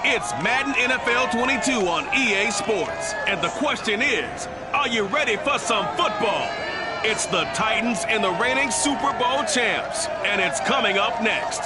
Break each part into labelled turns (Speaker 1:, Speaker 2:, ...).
Speaker 1: It's Madden NFL 22 on EA Sports. And the question is, are you ready for some football? It's the Titans and the reigning Super Bowl champs. And it's coming up next.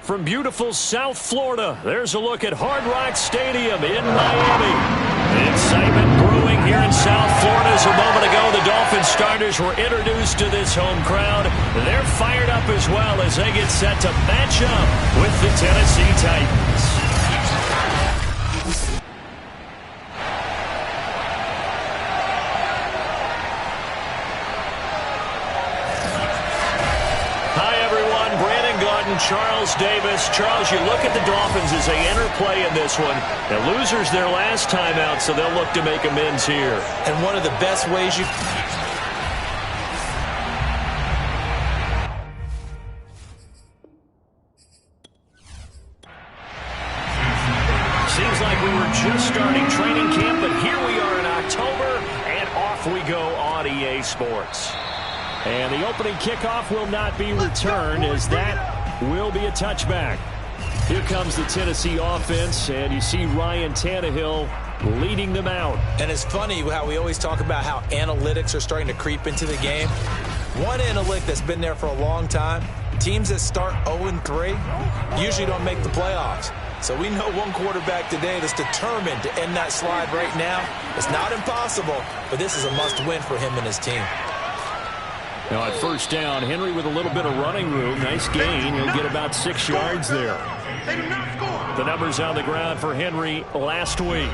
Speaker 2: From beautiful South Florida, there's a look at Hard Rock Stadium in Miami. The excitement brewing here in South Florida. As a moment ago, the Dolphins starters were introduced to this home crowd. They're fired up as well as they get set to match up with the Tennessee Titans. Charles Davis. Charles, you look at the Dolphins as they enter play in this one. The losers their last time out, so they'll look to make amends here.
Speaker 3: And one of the best ways you...
Speaker 2: Seems like we were just starting training camp, but here we are in October, and off we go on EA Sports. And the opening kickoff will not be returned, as that will be a touchback. Here comes the Tennessee offense, and you see Ryan Tannehill leading them out.
Speaker 3: And it's funny how we always talk about how analytics are starting to creep into the game. One analytic that's been there for a long time, teams that start 0-3 usually don't make the playoffs. So we know one quarterback today that's determined to end that slide right now. It's not impossible, but this is a must-win for him and his team.
Speaker 2: Now at first down, Henry with a little bit of running room. Nice gain. He'll get about 6 yards there. The numbers on the ground for Henry last week.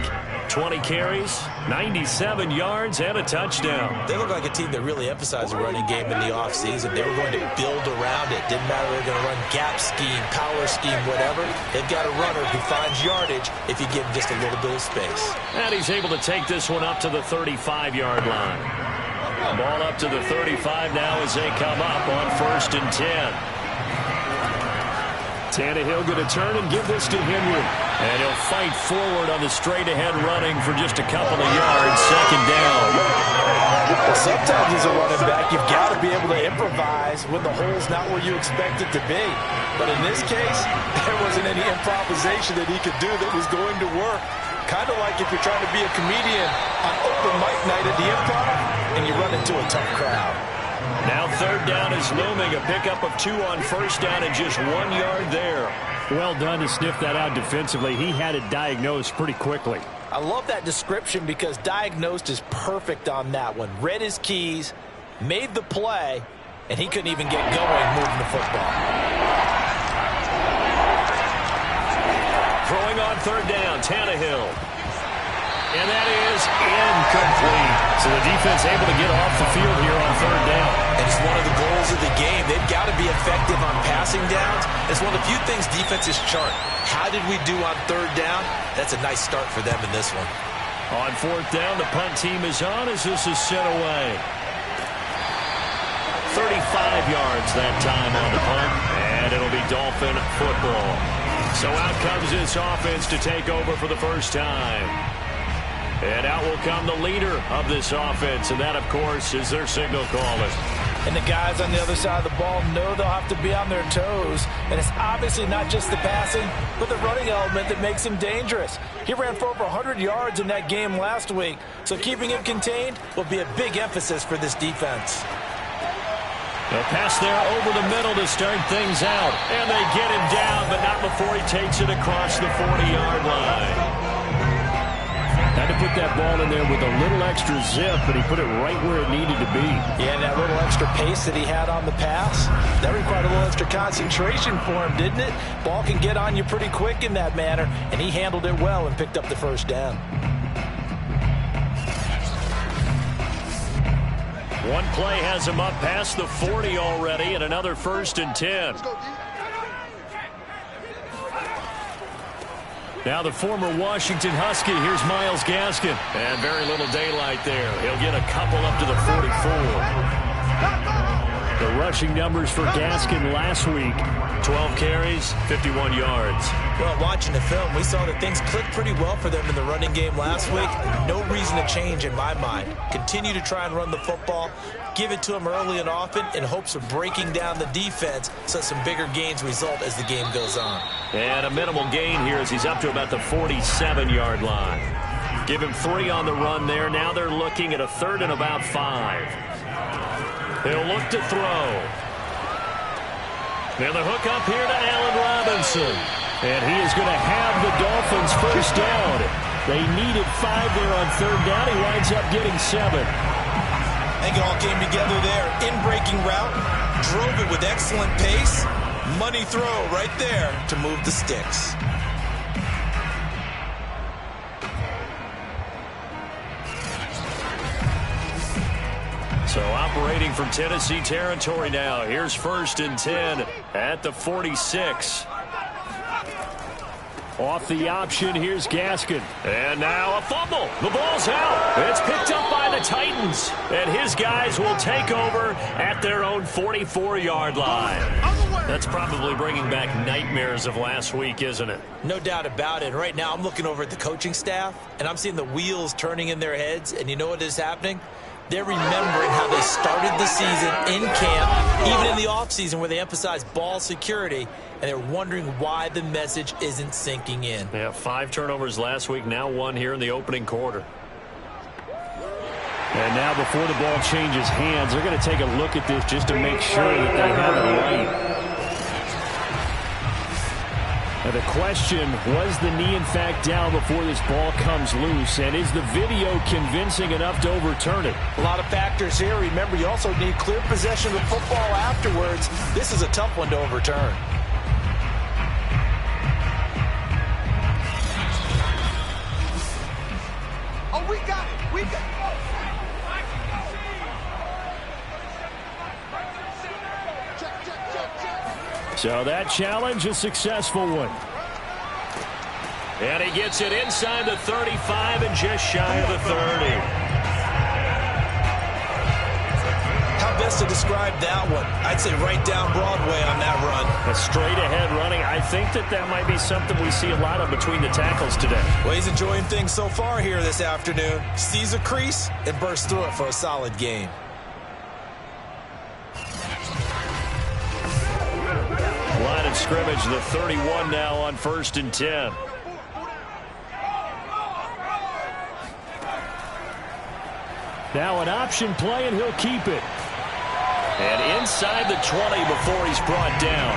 Speaker 2: 20 carries, 97 yards, and a touchdown.
Speaker 3: They look like a team that really emphasized the running game in the offseason. They were going to build around it. Didn't matter if they were going to run gap scheme, power scheme, whatever. They've got a runner who finds yardage if you give him just a little bit of space.
Speaker 2: And he's able to take this one up to the 35-yard line. Ball up to the 35 now as they come up on 1st and 10. Tannehill going to turn and give this to Henry. And he'll fight forward on the straight-ahead running for just a couple of yards. 2nd down.
Speaker 3: Well, sometimes as a running back, you've got to be able to improvise when the hole's not where you expect it to be. But in this case, there wasn't any improvisation that he could do that was going to work. Kind of like if you're trying to be a comedian on open mic night at the Improv and you run into a tough crowd.
Speaker 2: Now 3rd down is looming. A pickup of 2 on 1st down and just 1 yard there.
Speaker 4: Well done to sniff that out defensively. He had it diagnosed pretty quickly.
Speaker 3: I love that description because diagnosed is perfect on that one. Read his keys, made the play, and he couldn't even get going moving the football.
Speaker 2: Throwing on 3rd down, Tannehill. And that is incomplete. So the defense able to get off the field here on 3rd down.
Speaker 3: And it's one of the goals of the game. They've got to be effective on passing downs. It's one of the few things defenses chart. How did we do on 3rd down? That's a nice start for them in this one.
Speaker 2: On 4th down, the punt team is on as this is sent away. 35 yards that time on the punt. And it'll be Dolphin football. So out comes this offense to take over for the first time. And out will come the leader of this offense, and that, of course, is their signal caller.
Speaker 3: And the guys on the other side of the ball know they'll have to be on their toes. And it's obviously not just the passing, but the running element that makes him dangerous. He ran for over 100 yards in that game last week, so keeping him contained will be a big emphasis for this defense.
Speaker 2: A pass there over the middle to start things out. And they get him down, but not before he takes it across the 40-yard line.
Speaker 4: Had to put that ball in there with a little extra zip, but he put it right where it needed to be.
Speaker 3: Yeah, and that little extra pace that he had on the pass, that required a little extra concentration for him, didn't it? Ball can get on you pretty quick in that manner, and he handled it well and picked up the 1st down.
Speaker 2: One play has him up past the 40 already, and another 1st and 10. Now the former Washington Husky, here's Myles Gaskin. And very little daylight there. He'll get a couple up to the 44. The rushing numbers for Gaskin last week.
Speaker 4: 12 carries, 51 yards.
Speaker 3: Well, watching the film, we saw that things clicked pretty well for them in the running game last week. No reason to change in my mind. Continue to try and run the football, give it to them early and often in hopes of breaking down the defense so some bigger gains result as the game goes on.
Speaker 4: And a minimal gain here as he's up to about the 47-yard line. Give him 3 on the run there. Now they're looking at a 3rd and about 5. He'll look to throw. And the hook up here to Allen Robinson.
Speaker 2: And he is going to have the Dolphins first down. They needed 5 there on 3rd down. He winds up getting 7.
Speaker 3: I think it all came together there. In-breaking route, drove it with excellent pace. Money throw right there to move the sticks.
Speaker 4: So operating from Tennessee territory now. Here's 1st and 10 at the 46.
Speaker 2: Off the option, here's Gaskin.
Speaker 4: And now a fumble. The ball's out. It's picked up by the Titans. And his guys will take over at their own 44-yard line. That's probably bringing back nightmares of last week, isn't it?
Speaker 3: No doubt about it. Right now I'm looking over at the coaching staff, and I'm seeing the wheels turning in their heads. And you know what is happening? They're remembering how they started the season in camp, even in the offseason where they emphasized ball security, and they're wondering why the message isn't sinking in.
Speaker 4: Yeah, 5 turnovers last week, now 1 here in the opening quarter.
Speaker 2: And now before the ball changes hands, they're going to take a look at this just to make sure that they have it right. Now the question, was the knee in fact down before this ball comes loose? And is the video convincing enough to overturn it?
Speaker 3: A lot of factors here. Remember, you also need clear possession of the football afterwards. This is a tough one to overturn.
Speaker 5: Oh, we got it. We got it.
Speaker 2: So that challenge, a successful one.
Speaker 4: And he gets it inside the 35 and just shy of the 30.
Speaker 3: How best to describe that one? I'd say right down Broadway on that run.
Speaker 4: A straight ahead running. I think that might be something we see a lot of between the tackles today.
Speaker 3: Well, he's enjoying things so far here this afternoon. Sees a crease and bursts through it for a solid gain.
Speaker 4: Line of scrimmage, the 31 now on 1st and 10.
Speaker 2: Now an option play, and he'll keep it.
Speaker 4: And inside the 20 before he's brought down.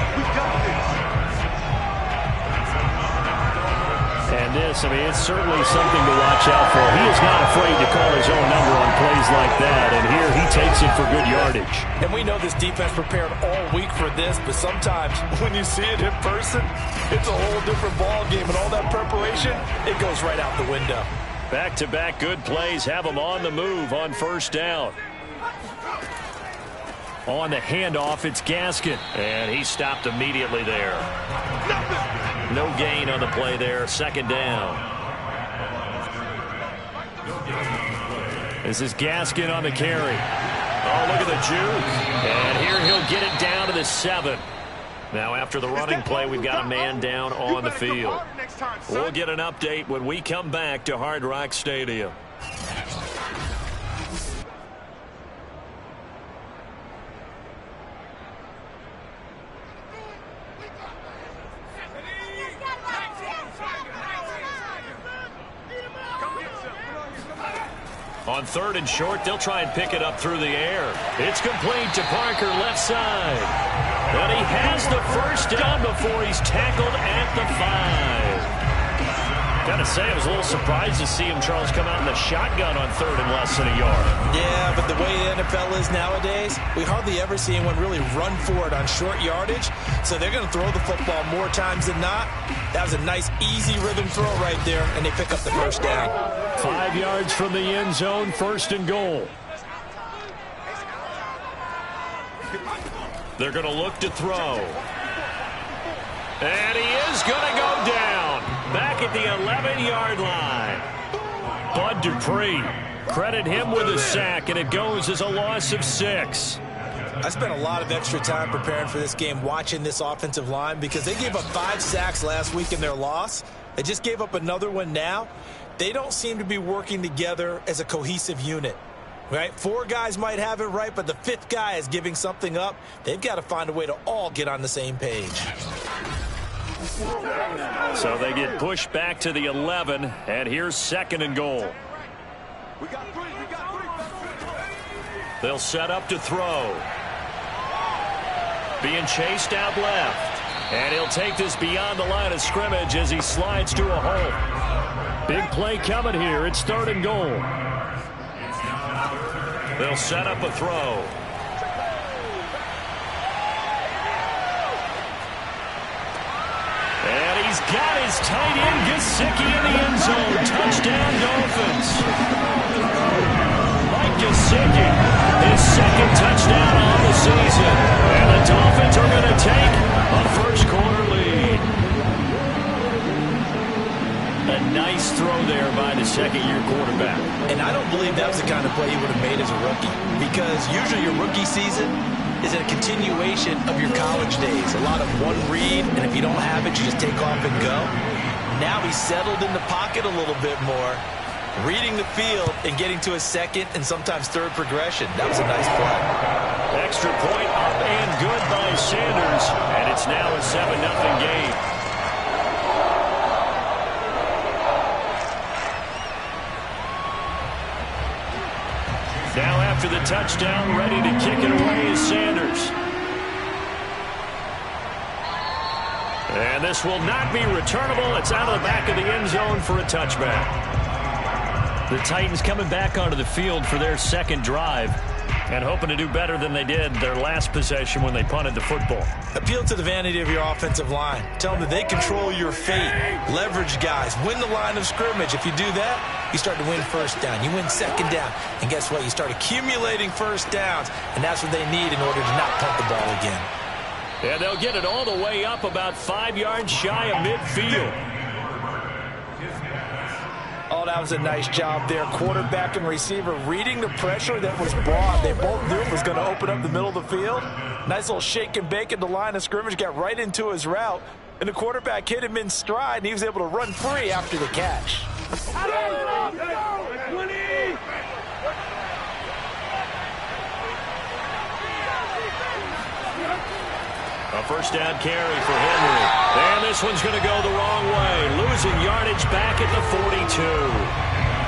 Speaker 2: And this, I mean, it's certainly something to watch out for. He is not afraid to call his own number on plays like that, and here he takes it for good yardage.
Speaker 3: And we know this defense prepared all week for this, but sometimes when you see it in person, it's a whole different ball game, and all that preparation, it goes right out the window.
Speaker 4: Back-to-back good plays have him on the move on 1st down.
Speaker 2: On the handoff, it's Gaskin.
Speaker 4: And he stopped immediately there. No gain on the play there. 2nd down.
Speaker 2: This is Gaskin on the carry.
Speaker 4: Oh, look at the juke. And here he'll get it down to the 7. Now after the running play, we've got a man down on the field. We'll get an update when we come back to Hard Rock Stadium. On 3rd and short, they'll try and pick it up through the air. It's complete to Parker, left side. And he has the first down before he's tackled at the 5. Gotta say, I was a little surprised to see him, Charles, come out in the shotgun on 3rd and less than a yard.
Speaker 3: Yeah, but the way the NFL is nowadays, we hardly ever see anyone really run for it on short yardage. So they're going to throw the football more times than not. That was a nice, easy rhythm throw right there, and they pick up the first down.
Speaker 2: 5 yards from the end zone, 1st and goal.
Speaker 4: They're going to look to throw. And he is going to go down. Back at the 11-yard line.
Speaker 2: Bud Dupree. Credit him with a sack, and it goes as a loss of 6.
Speaker 3: I spent a lot of extra time preparing for this game watching this offensive line because they gave up 5 sacks last week in their loss. They just gave up another one now. They don't seem to be working together as a cohesive unit. Right? 4 guys might have it right, but the 5th guy is giving something up. They've got to find a way to all get on the same page.
Speaker 2: So they get pushed back to the 11, and here's 2nd and goal.
Speaker 5: We got 3.
Speaker 2: They'll set up to throw. Being chased out left. And he'll take this beyond the line of scrimmage as he slides to a hole. Big play coming here. It's 3rd and goal. They'll set up a throw. And he's got his tight end Gesicki in the end zone. Touchdown, Dolphins. Mike Gesicki, his 2nd touchdown on the season. And the Dolphins are going to take a first-quarter lead. A nice throw there by the 2nd-year quarterback.
Speaker 3: And I don't believe that was the kind of play he would have made as a rookie, because usually your rookie season is a continuation of your college days. A lot of one read, and if you don't have it, you just take off and go. Now he's settled in the pocket a little bit more, reading the field and getting to his 2nd and sometimes 3rd progression. That was a nice play.
Speaker 2: Extra point up and good by Sanders, and it's now a 7-0 game. Now after the touchdown, ready to kick it away is Sanders. And this will not be returnable. It's out of the back of the end zone for a touchback. The Titans coming back onto the field for their 2nd drive and hoping to do better than they did their last possession when they punted the football.
Speaker 3: Appeal to the vanity of your offensive line. Tell them that they control your fate. Leverage guys. Win the line of scrimmage. If you do that, you start to win 1st down. You win 2nd down. And guess what? You start accumulating 1st downs. And that's what they need in order to not punt the ball again.
Speaker 2: And they'll get it all the way up about 5 yards shy of midfield.
Speaker 3: Oh, that was a nice job there. Quarterback and receiver reading the pressure that was brought. They both knew it was going to open up the middle of the field. Nice little shake and bake at the line of scrimmage. Got right into his route. And the quarterback hit him in stride, and he was able to run free after the catch.
Speaker 2: A 1st down carry for Henry. And this one's going to go the wrong way. Losing yardage back at the 42.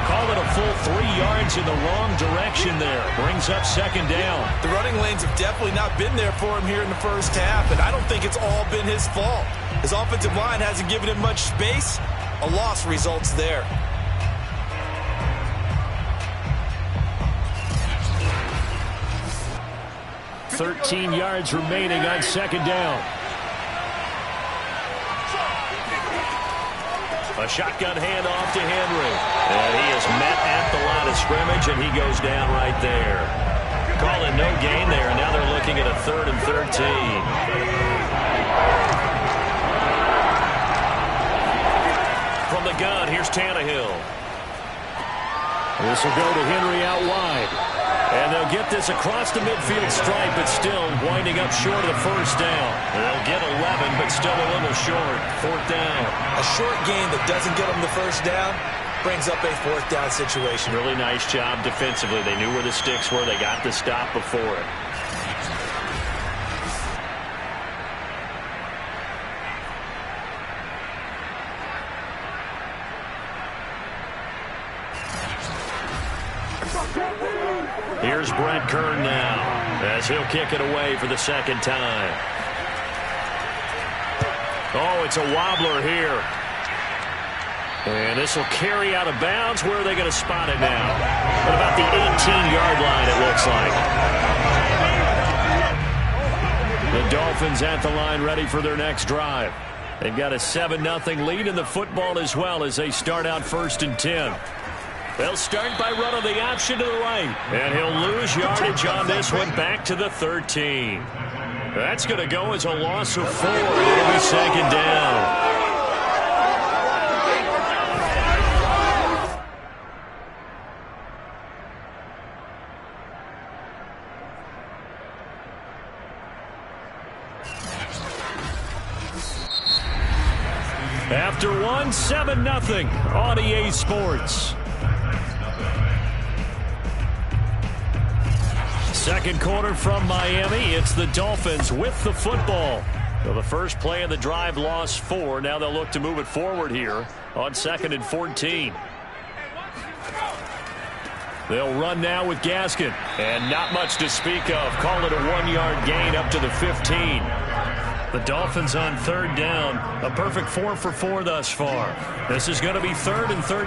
Speaker 2: Call it a full 3 yards in the wrong direction there. Brings up 2nd down.
Speaker 3: The running lanes have definitely not been there for him here in the 1st half, and I don't think it's all been his fault. His offensive line hasn't given him much space. A loss results there.
Speaker 2: $13 yards remaining on 2nd down. A shotgun handoff to Henry. And he is met at the line of scrimmage, and he goes down right there. Call it no gain there, and now they're looking at a 3rd and 13. From the gun, here's Tannehill. This will go to Henry out wide. And they'll get this across the midfield stripe, but still winding up short of the 1st down. They'll get 11, but still a little short. 4th down.
Speaker 3: A short gain that doesn't get them the 1st down brings up a 4th down situation.
Speaker 2: Really nice job defensively. They knew where the sticks were. They got the stop before it. Here's Brett Kern now as he'll kick it away for the 2nd time. Oh, it's a wobbler here. And this will carry out of bounds. Where are they going to spot it now? At about the 18-yard line, it looks like. The Dolphins at the line ready for their next drive. They've got a 7-0 lead in the football as well as they start out 1st and 10. They'll start by running the option to the right. And he'll lose yardage on this one back to the 13. That's going to go as a loss of 4. It'll be 2nd down. After one, 7-0 on EA Sports. Second quarter from Miami. It's the Dolphins with the football. So the first play of the drive lost 4. Now they'll look to move it forward here on 2nd and 14. They'll run now with Gaskin. And not much to speak of. Call it a 1-yard gain up to the 15. The Dolphins on 3rd down. A perfect 4 for 4 thus far. This is going to be 3rd and 13.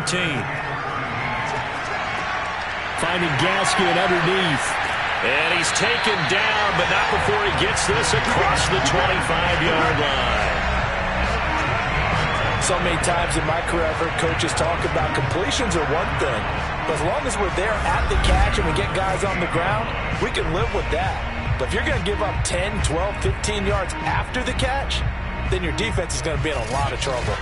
Speaker 2: Finding Gaskin underneath. And he's taken down, but not before he gets this across the 25-yard line.
Speaker 3: So many times in my career, I've heard coaches talk about completions are one thing. But as long as we're there at the catch and we get guys on the ground, we can live with that. But if you're going to give up 10, 12, 15 yards after the catch, then your defense is going to be in a lot of trouble.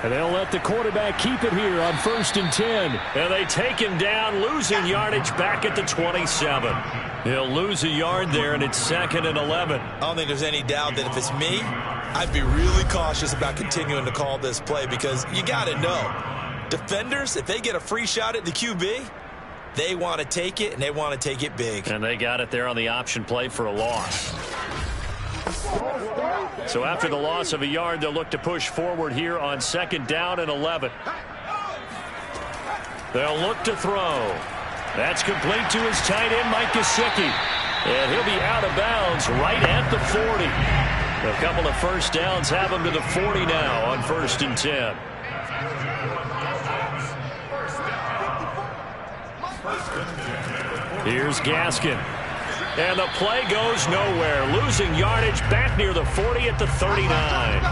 Speaker 2: And they'll let the quarterback keep it here on 1st and 10. And they take him down, losing yardage back at the 27. He'll lose a yard there, and it's 2nd and 11.
Speaker 3: I don't think there's any doubt that if it's me, I'd be really cautious about continuing to call this play because you got to know, defenders, if they get a free shot at the QB, they want to take it, and they want to take it big.
Speaker 2: And they got it there on the option play for a loss. So after the loss of a yard, they'll look to push forward here on 2nd down and 11. They'll look to throw. That's complete to his tight end, Mike Gesicki. And he'll be out of bounds right at the 40. A couple of first downs have him to the 40 now on 1st and 10. Here's Gaskin. And the play goes nowhere. Losing yardage back near the 40 at the 39.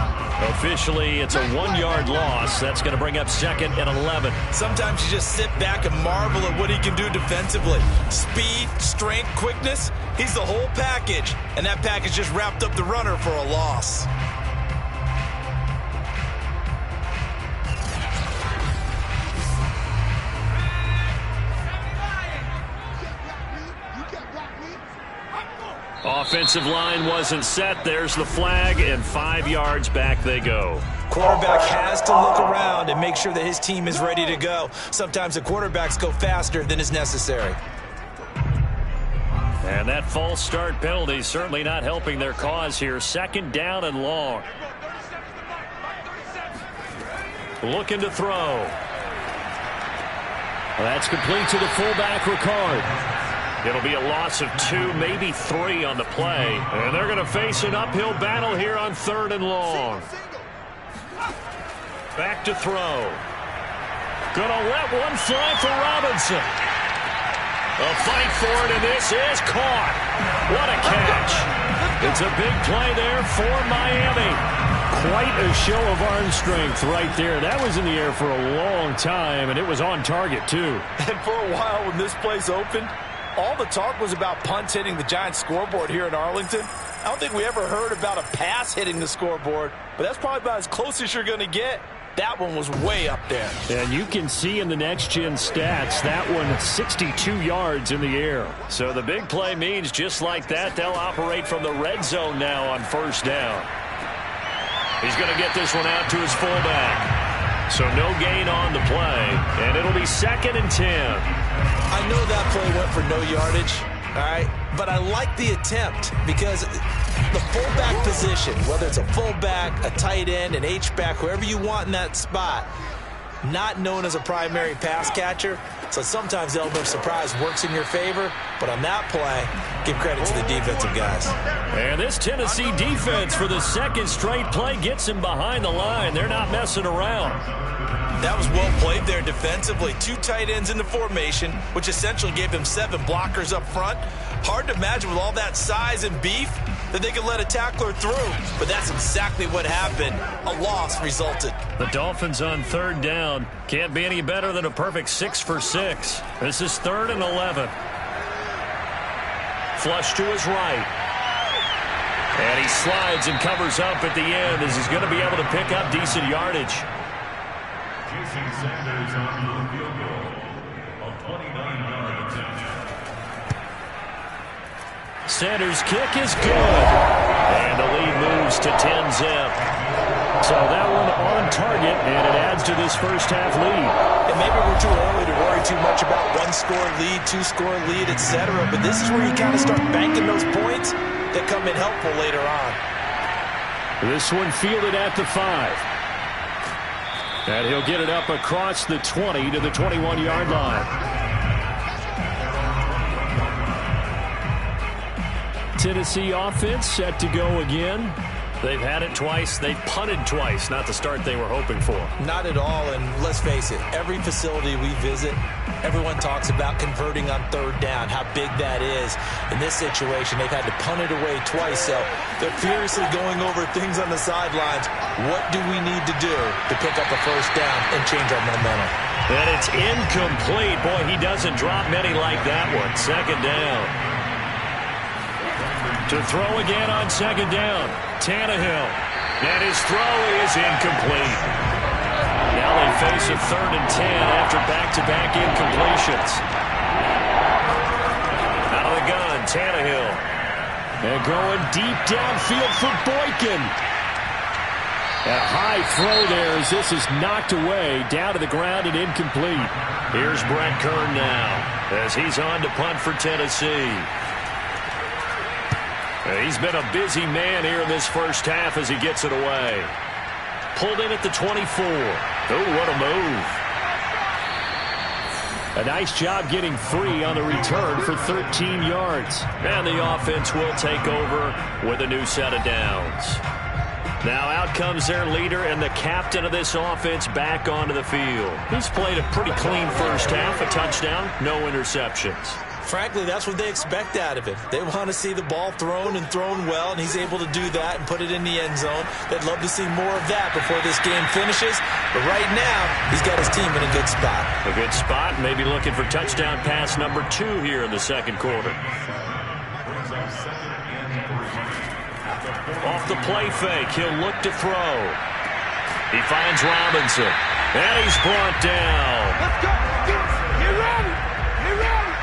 Speaker 2: Officially, it's a 1-yard loss. That's going to bring up 2nd and 11.
Speaker 3: Sometimes you just sit back and marvel at what he can do defensively. Speed, strength, quickness. He's the whole package. And that package just wrapped up the runner for a loss.
Speaker 2: Offensive line wasn't set. There's the flag, and 5 yards back they go.
Speaker 3: Quarterback has to look around and make sure that his team is ready to go. Sometimes the quarterbacks go faster than is necessary.
Speaker 2: And that false start penalty certainly not helping their cause here. 2nd down and long. Looking to throw. That's complete to the fullback, Ricard. It'll be a loss of 2, maybe 3 on the play. And they're going to face an uphill battle here on 3rd and long. Back to throw. Going to let one fly for Robinson. A fight for it, and this is caught. What a catch. It's a big play there for Miami. Quite a show of arm strength right there. That was in the air for a long time, and it was on target, too.
Speaker 3: And for a while when this place opened, all the talk was about punts hitting the Giants scoreboard here in Arlington. I don't think we ever heard about a pass hitting the scoreboard, but that's probably about as close as you're going to get. That one was way up there.
Speaker 2: And you can see in the next-gen stats, that one 62 yards in the air. So the big play means just like that, they'll operate from the red zone now on 1st down. He's going to get this one out to his fullback. So no gain on the play, and it'll be 2nd and 10.
Speaker 3: I know that play went for no yardage, all right? But I like the attempt because the fullback position, whether it's a fullback, a tight end, an H-back, whoever you want in that spot, not known as a primary pass catcher. So sometimes the element of surprise works in your favor. But on that play, give credit to the defensive guys.
Speaker 2: And this Tennessee defense for the 2nd straight play gets him behind the line. They're not messing around.
Speaker 3: That was well played there defensively. 2 tight ends in the formation, which essentially gave them 7 blockers up front. Hard to imagine with all that size and beef that they could let a tackler through. But that's exactly what happened. A loss resulted.
Speaker 2: The Dolphins on 3rd down. Can't be any better than a perfect 6 for 6. This is 3rd and 11. Flush to his right. And he slides and covers up at the end as he's going to be able to pick up decent yardage.
Speaker 6: Jason Sanders on the field goal. A 29-yard
Speaker 2: Sanders' kick is good. And the lead moves to 10-zip. So that one on target, and it adds to this first half lead.
Speaker 3: And maybe we're too early to worry too much about one-score lead, two-score lead, etc. But this is where you kind of start banking those points that come in helpful later on.
Speaker 2: This one fielded at the 5. And he'll get it up across the 20 to the 21-yard line. Tennessee offense set to go again.
Speaker 4: They've had it twice. They've punted twice. Not the start they were hoping for.
Speaker 3: Not at all, and let's face it, every facility we visit, everyone talks about converting on third down, how big that is. In this situation, they've had to punt it away twice, so they're furiously going over things on the sidelines. What do we need to do to pick up a first down and change our momentum?
Speaker 2: And it's incomplete. Boy, he doesn't drop many like that one. Second down. To throw again on second down. Tannehill. And his throw is incomplete. Now they face a 3rd and 10 after back-to-back incompletions. Out of the gun, Tannehill. And going deep downfield for Boykin. A high throw there as this is knocked away, down to the ground and incomplete. Here's Brett Kern now as he's on to punt for Tennessee. He's been a busy man here in this first half as he gets it away. Pulled in at the 24. Oh, what a move. A nice job getting free on the return for 13 yards. And the offense will take over with a new set of downs. Now out comes their leader and the captain of this offense back onto the field. He's played a pretty clean first half, a touchdown, no interceptions.
Speaker 3: Frankly, that's what they expect out of him. They want to see the ball thrown and thrown well, and he's able to do that and put it in the end zone. They'd love to see more of that before this game finishes. But right now, he's got his team in a good spot.
Speaker 2: A good spot, maybe looking for touchdown pass number 2 here in the second quarter. Off the play fake, he'll look to throw. He finds Robinson, and he's brought down.
Speaker 5: Let's go. Get ready. Get ready.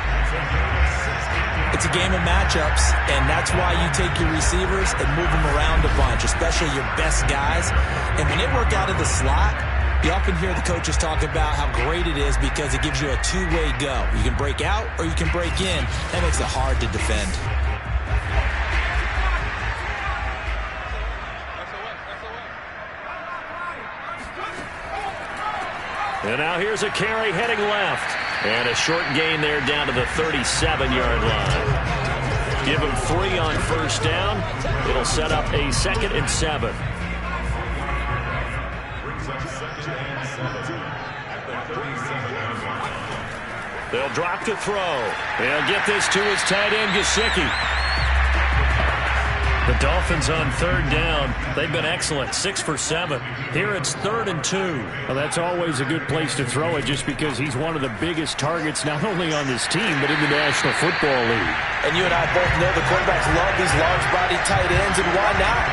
Speaker 3: It's a game of matchups, and that's why you take your receivers and move them around a bunch, especially your best guys. And when they work out of the slot, you often hear the coaches talk about how great it is because it gives you a two-way go. You can break out or you can break in. That makes it hard to defend.
Speaker 2: And now here's a carry heading left. And a short gain there down to the 37-yard line. Give him 3 on first down. It'll set up a 2nd and 7. They'll drop to throw. They'll get this to his tight end, Gesicki. The Dolphins on third down. They've been excellent, 6 for 7. Here it's 3rd and 2. Well, that's always a good place to throw it just because he's one of the biggest targets not only on this team but in the National Football League.
Speaker 3: And you and I both know the quarterbacks love these large-body tight ends, and why not?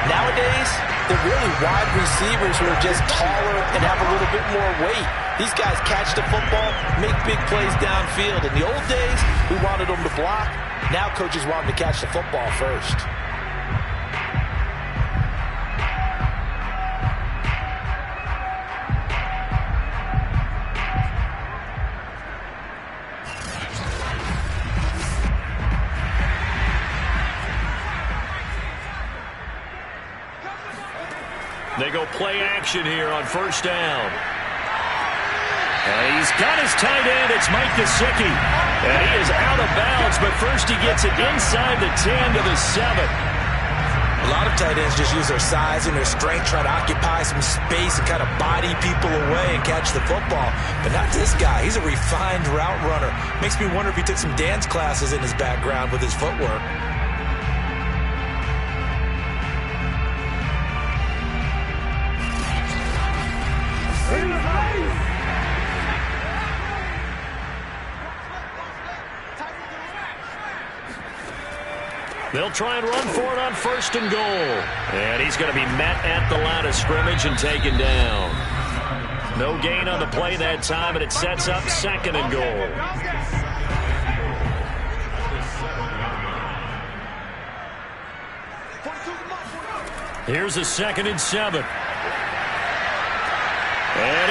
Speaker 3: Nowadays, they're really wide receivers who are just taller and have a little bit more weight. These guys catch the football, make big plays downfield. In the old days, we wanted them to block. Now coaches want them to catch the football first.
Speaker 2: They go play action here on first down. And he's got his tight end. It's Mike Gesicki. And he is out of bounds, but first he gets it inside the 10 to the 7.
Speaker 3: A lot of tight ends just use their size and their strength, try to occupy some space and kind of body people away and catch the football. But not this guy. He's a refined route runner. Makes me wonder if he took some dance classes in his background with his footwork.
Speaker 2: They'll try and run for it on 1st and goal. And he's going to be met at the line of scrimmage and taken down. No gain on the play that time, and it sets up 2nd and goal. Here's a 2nd and 7. And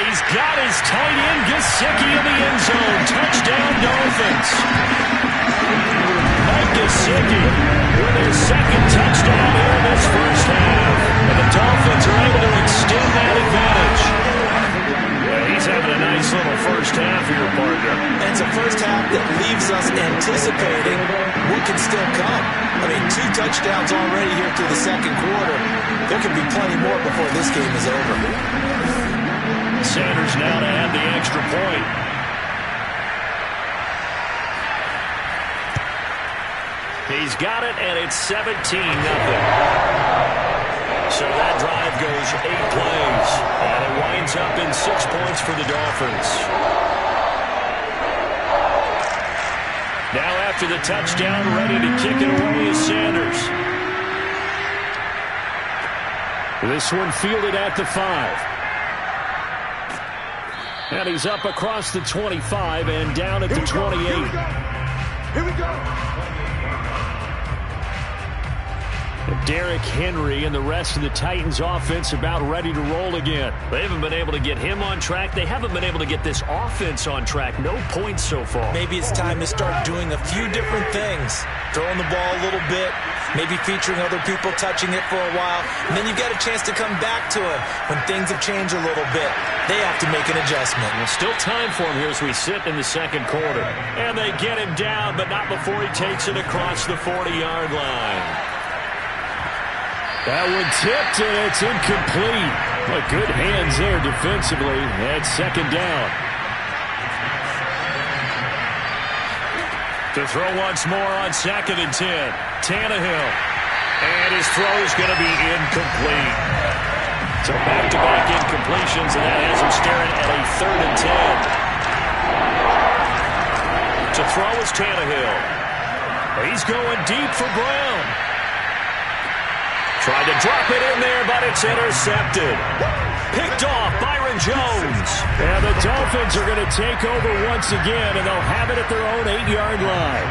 Speaker 2: he's got his tight end, Gesicki, in the end zone. Touchdown, Dolphins. Mike Gesicki with his 2nd touchdown here in this first half. And the Dolphins are able to extend that advantage. Yeah, he's having a nice little first half here, partner.
Speaker 3: And it's a first half that leaves us anticipating what can still come. I mean, 2 touchdowns already here through the second quarter. There could be plenty more before this game is over.
Speaker 2: Sanders now to add the extra point. He's got it, and it's 17-0. So that drive goes 8 plays, and it winds up in 6 points for the Dolphins. Now after the touchdown, ready to kick it away is Sanders. This one fielded at the 5. And he's up across the 25 and down at the 28.
Speaker 5: Here we go.
Speaker 2: Derrick Henry and the rest of the Titans offense about ready to roll again. They haven't been able to get him on track. They haven't been able to get this offense on track. No points so far.
Speaker 3: Maybe it's time to start doing a few different things. Throwing the ball a little bit, maybe featuring other people touching it for a while, and then you get a chance to come back to it when things have changed a little bit. They have to make an adjustment.
Speaker 2: Well, still time for him here as we sit in the second quarter. And they get him down, but not before he takes it across the 40-yard line. That one tipped, and it's incomplete. But good hands there defensively at second down. To throw once more on 2nd and 10. Tannehill. And his throw is going to be incomplete. So back-to-back incompletions, and that has him staring at a 3rd and 10. To throw is Tannehill. He's going deep for Brown. Tried to drop it in there, but it's intercepted. Picked off Byron Jones. And the Dolphins are going to take over once again, and they'll have it at their own 8-yard line.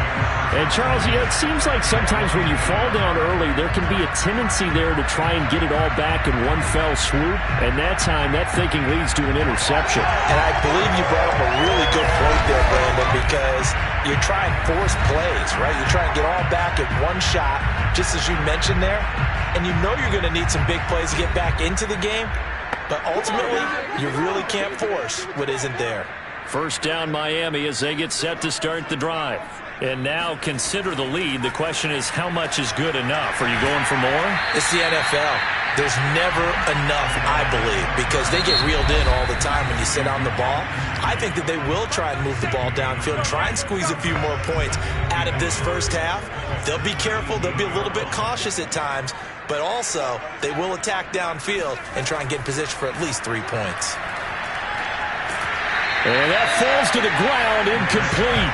Speaker 2: And, Charles, it seems like sometimes when you fall down early, there can be a tendency there to try and get it all back in one fell swoop. And that time, that thinking leads to an interception.
Speaker 3: And I believe you brought up a really good point there, Brandon, because you try and force plays, right? You try and get all back in one shot, just as you mentioned there. And you know you're going to need some big plays to get back into the game. But ultimately, you really can't force what isn't there.
Speaker 2: First down Miami as they get set to start the drive. And now consider the lead. The question is, how much is good enough? Are you going for more?
Speaker 3: It's the NFL. There's never enough, I believe, because they get reeled in all the time when you sit on the ball. I think that they will try and move the ball downfield and try and squeeze a few more points out of this first half. They'll be careful. They'll be a little bit cautious at times, but also they will attack downfield and try and get in position for at least 3 points.
Speaker 2: And that falls to the ground, incomplete.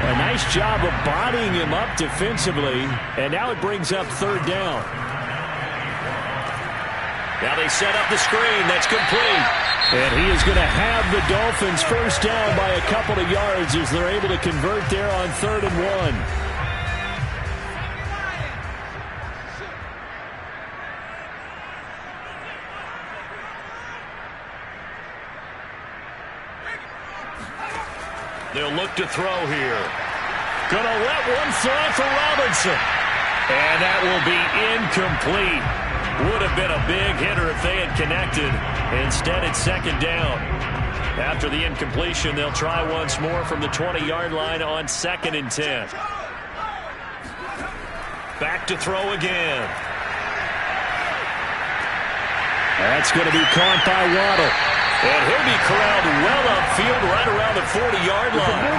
Speaker 2: A nice job of bodying him up defensively, and now it brings up 3rd down. Now they set up the screen. That's complete. And he is going to have the Dolphins first down by a couple of yards as they're able to convert there on 3rd and 1. They'll look to throw here. Going to let one throw for Robinson. And that will be incomplete. Would have been a big hitter if they had connected. Instead, it's 2nd down. After the incompletion, they'll try once more from the 20-yard line on 2nd and 10. Back to throw again. That's going to be caught by Waddle. And he'll be corralled well upfield right around the 40-yard line.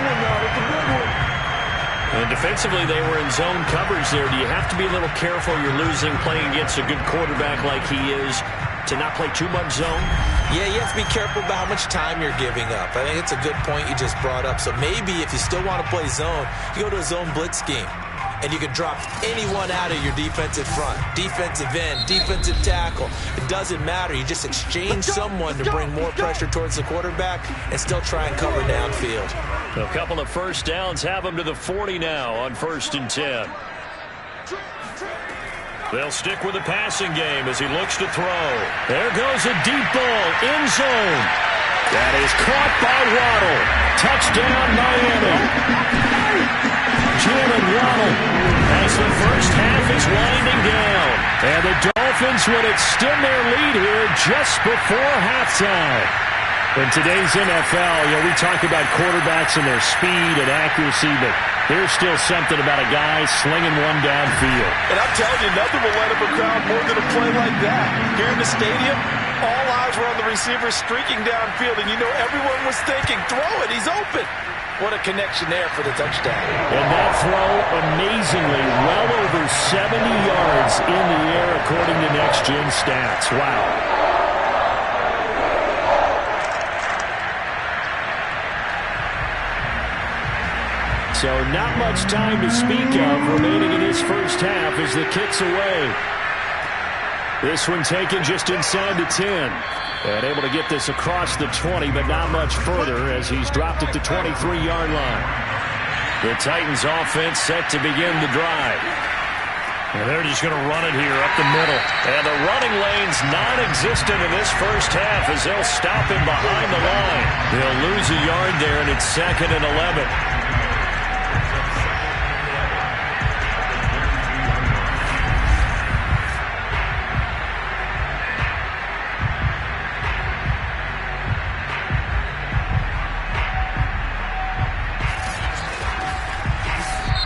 Speaker 2: And defensively, they were in zone coverage there. Do you have to be a little careful? You're losing playing against a good quarterback like he is to not play too much zone?
Speaker 3: Yeah, you have to be careful about how much time you're giving up. I think it's a good point you just brought up. So maybe if you still want to play zone, you go to a zone blitz scheme. And you can drop anyone out of your defensive front, defensive end, defensive tackle. It doesn't matter. You just exchange someone to bring more pressure towards the quarterback and still try and cover downfield.
Speaker 2: A couple of first downs have them to the 40 now on 1st and 10. They'll stick with the passing game as he looks to throw. There goes a deep ball, end zone. That is caught by Waddle. Touchdown, Miami. Jalen Waddle as the first half is winding down. And the Dolphins would extend their lead here just before halftime. In today's NFL, we talk about quarterbacks and their speed and accuracy, but there's still something about a guy slinging one downfield.
Speaker 3: And I'm telling you, nothing will light up a crowd more than a play like that. Here in the stadium, all eyes were on the receiver streaking downfield, and everyone was thinking, throw it, he's open. What a connection there for the touchdown.
Speaker 2: And that throw, amazingly, well over 70 yards in the air according to Next Gen Stats. Wow. So not much time to speak of remaining in this first half as the kick's away. This one taken just inside the 10. And able to get this across the 20, but not much further as he's dropped at the 23-yard line. The Titans offense set to begin the drive. And they're just going to run it here up the middle. And the running lane's non-existent in this first half as they'll stop him behind the line. They'll lose a yard there, and it's 2nd and 11.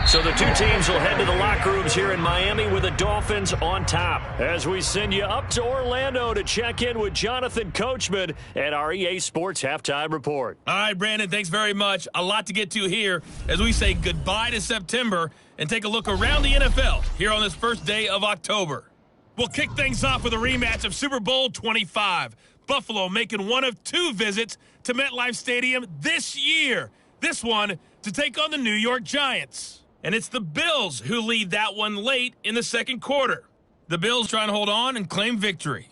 Speaker 2: So the two teams will head to the locker rooms here in Miami with the Dolphins on top. As we send you up to Orlando to check in with Jonathan Coachman at our EA Sports Halftime Report.
Speaker 6: All right, Brandon, thanks very much. A lot to get to here as we say goodbye to September and take a look around the NFL here on this first day of October. We'll kick things off with a rematch of Super Bowl 25. Buffalo making one of two visits to MetLife Stadium this year. This one to take on the New York Giants. And it's the Bills who lead that one late in the second quarter. The Bills trying to hold on and claim victory.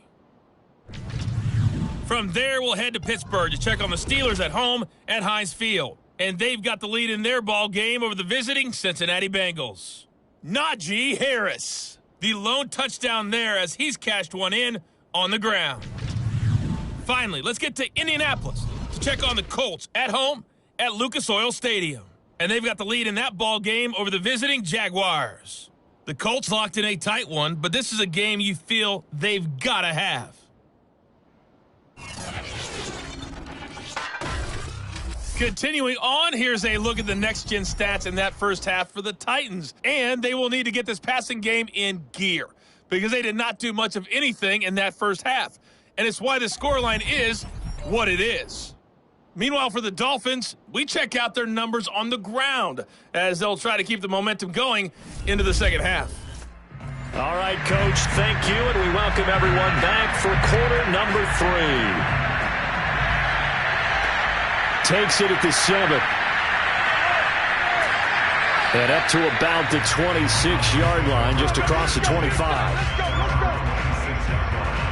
Speaker 6: From there, we'll head to Pittsburgh to check on the Steelers at home at Heinz Field. And they've got the lead in their ball game over the visiting Cincinnati Bengals. Najee Harris, the lone touchdown there as he's cashed one in on the ground. Finally, let's get to Indianapolis to check on the Colts at home at Lucas Oil Stadium. And they've got the lead in that ball game over the visiting Jaguars. The Colts locked in a tight one, but this is a game you feel they've got to have. Continuing on, here's a look at the next-gen stats in that first half for the Titans. And they will need to get this passing game in gear because they did not do much of anything in that first half. And it's why the scoreline is what it is. Meanwhile, for the Dolphins, we check out their numbers on the ground as they'll try to keep the momentum going into the second half.
Speaker 2: All right, Coach, thank you, and we welcome everyone back for quarter number 3. Takes it at the 7. And up to about the 26-yard line, just across the 25.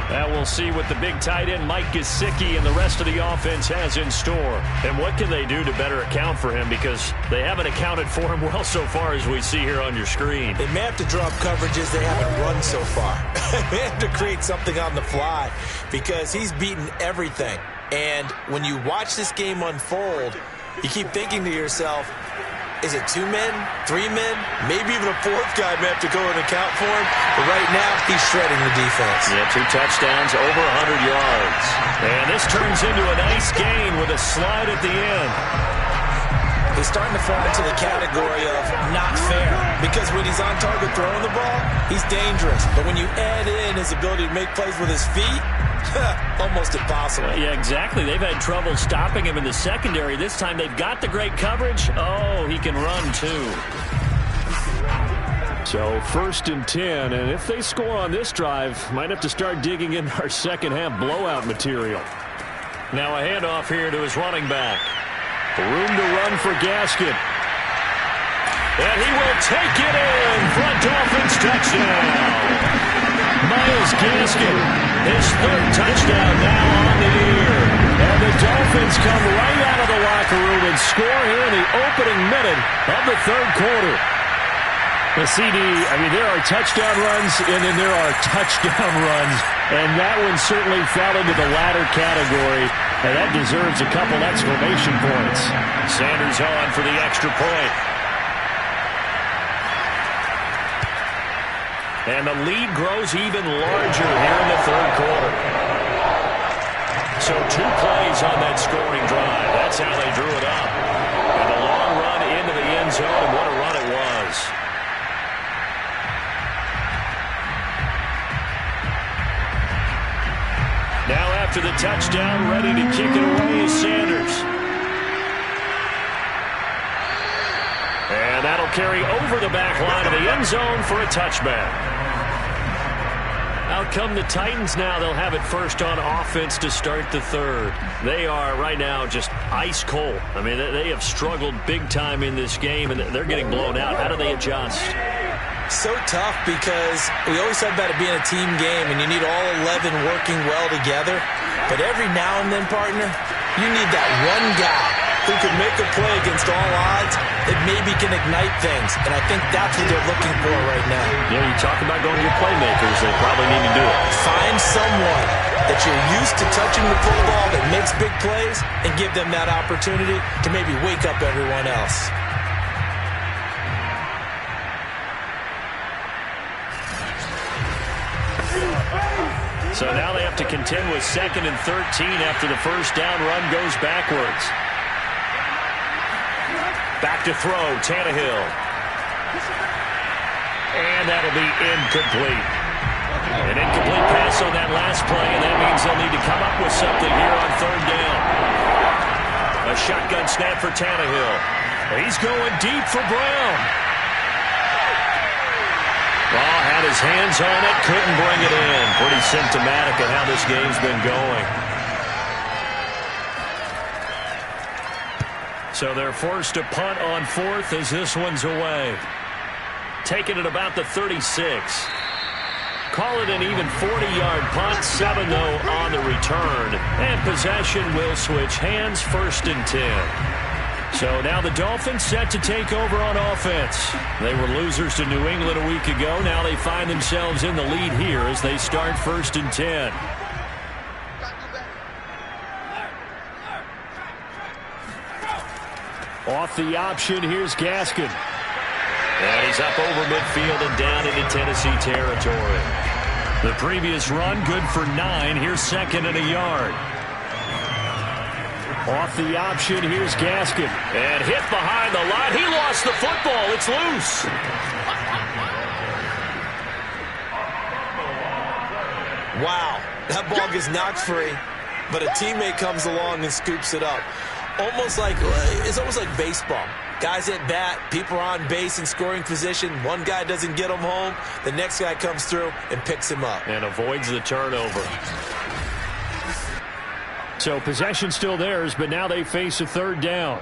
Speaker 2: Now we'll see what the big tight end Mike Gesicki and the rest of the offense has in store. And what can they do to better account for him because they haven't accounted for him well so far as we see here on your screen.
Speaker 3: They may have to drop coverages they haven't run so far. They have to create something on the fly because he's beaten everything. And when you watch this game unfold, you keep thinking to yourself, is it 2 men, 3 men, maybe even a 4th guy may have to go and account for him. But right now, he's shredding the defense.
Speaker 2: Yeah, 2 touchdowns, over 100 yards. And this turns into a nice gain with a slide at the end.
Speaker 3: He's starting to fall into the category of not fair because when he's on target throwing the ball, he's dangerous. But when you add in his ability to make plays with his feet, almost impossible.
Speaker 2: Yeah, exactly. They've had trouble stopping him in the secondary. This time they've got the great coverage. Oh, he can run too. So 1st and 10, and if they score on this drive, might have to start digging in our second half blowout material. Now a handoff here to his running back. Room to run for Gaskin. And he will take it in for a Dolphins touchdown. Myles Gaskin, his 3rd touchdown now on the year. And the Dolphins come right out of the locker room and score here in the opening minute of the 3rd quarter. The CD, I mean, there are touchdown runs, and then there are touchdown runs, and that one certainly fell into the latter category, and that deserves a couple exclamation points.
Speaker 4: Sanders on for the extra point. And the lead grows even larger here in the third quarter. So 2 plays on that scoring drive. That's how they drew it up. And a long run into the end zone, and what a run it was. Now after the touchdown, ready to kick it away is Sanders. And that'll carry over the back line of the end zone for a touchback. Out come the Titans now. They'll have it first on offense to start the third. They are right now just ice cold. I mean, they have struggled big time in this game, and they're getting blown out. How do they adjust?
Speaker 3: So tough because we always talk about it being a team game, and you need all 11 working well together. But every now and then, partner, you need that one guy who can make a play against all odds that maybe can ignite things. And I think that's what they're looking for right now.
Speaker 4: Yeah, you talk about going to your playmakers. They probably need to do it.
Speaker 3: Find someone that you're used to touching the football that makes big plays and give them that opportunity to maybe wake up everyone else.
Speaker 4: So now they have to contend with 2nd and 13 after the first down run goes backwards. Back to throw, Tannehill. And that'll be incomplete. An incomplete pass on that last play, and that means they'll need to come up with something here on 3rd down. A shotgun snap for Tannehill. He's going deep for Brown. Ball had his hands on it, couldn't bring it in. Pretty symptomatic of how this game's been going. So they're forced to punt on 4th as this one's away. Taking it about the 36. Call it an even 40-yard punt, 7 though on the return. And possession will switch hands, 1st and 10. So now the Dolphins set to take over on offense. They were losers to New England a week ago. Now they find themselves in the lead here as they start 1st and 10. Off the option, here's Gaskin. And he's up over midfield and down into Tennessee territory. The previous run, good for 9. Here's 2nd and a yard. Off the option, here's Gaskin. And hit behind the line. He lost the football. It's loose.
Speaker 3: Wow, that ball gets knocked free, but a teammate comes along and scoops it up. It's almost like baseball. Guys at bat, people are on base in scoring position. One guy doesn't get him home. The next guy comes through and picks him up.
Speaker 4: And avoids the turnover.
Speaker 2: So possession still theirs, but now they face a 3rd down.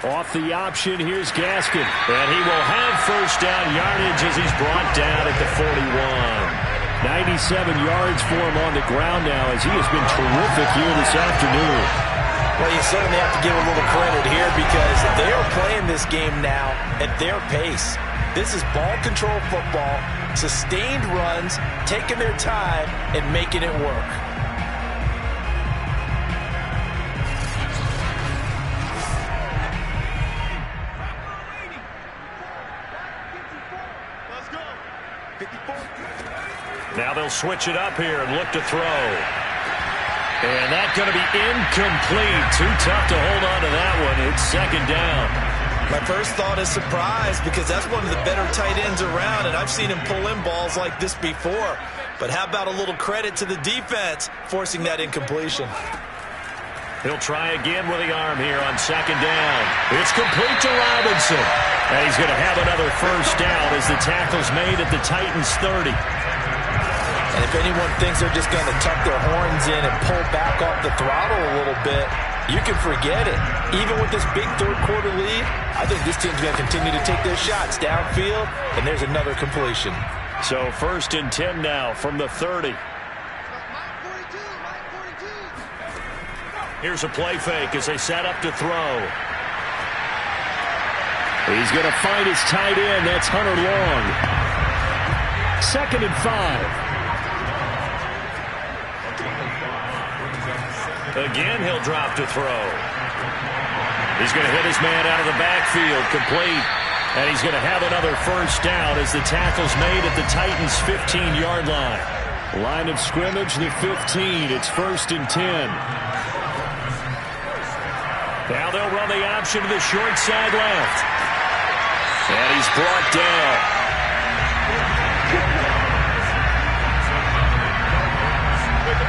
Speaker 2: Off the option, here's Gaskin.
Speaker 4: And he will have 1st down yardage as he's brought down at the 41.
Speaker 2: 97 yards for him on the ground now as he has been terrific here this afternoon.
Speaker 3: Well, you certainly have to give a little credit here because they are playing this game now at their pace. This is ball control football, sustained runs, taking their time and making it work.
Speaker 4: Now they'll switch it up here and look to throw. And that's going to be incomplete. Too tough to hold on to that one. It's 2nd down.
Speaker 3: My first thought is surprise because that's one of the better tight ends around, and I've seen him pull in balls like this before. But how about a little credit to the defense forcing that incompletion?
Speaker 4: He'll try again with the arm here on 2nd down. It's complete to Robinson. And he's going to have another 1st down as the tackle's made at the Titans' 30.
Speaker 3: And if anyone thinks they're just going to tuck their horns in and pull back off the throttle a little bit, you can forget it. Even with this big 3rd quarter lead, I think this team's going to continue to take their shots downfield, and there's another completion.
Speaker 4: So 1st and 10 now from the 30. Here's a play fake as they set up to throw.
Speaker 2: He's going to find his tight end. That's Hunter Long. 2nd and 5.
Speaker 4: Again, he'll drop to throw. He's going to hit his man out of the backfield, complete. And he's going to have another first down as the tackle's made at the Titans' 15-yard line.
Speaker 2: Line of scrimmage, the 15. It's 1st and 10.
Speaker 4: Now they'll run the option to the short side left. And he's brought down.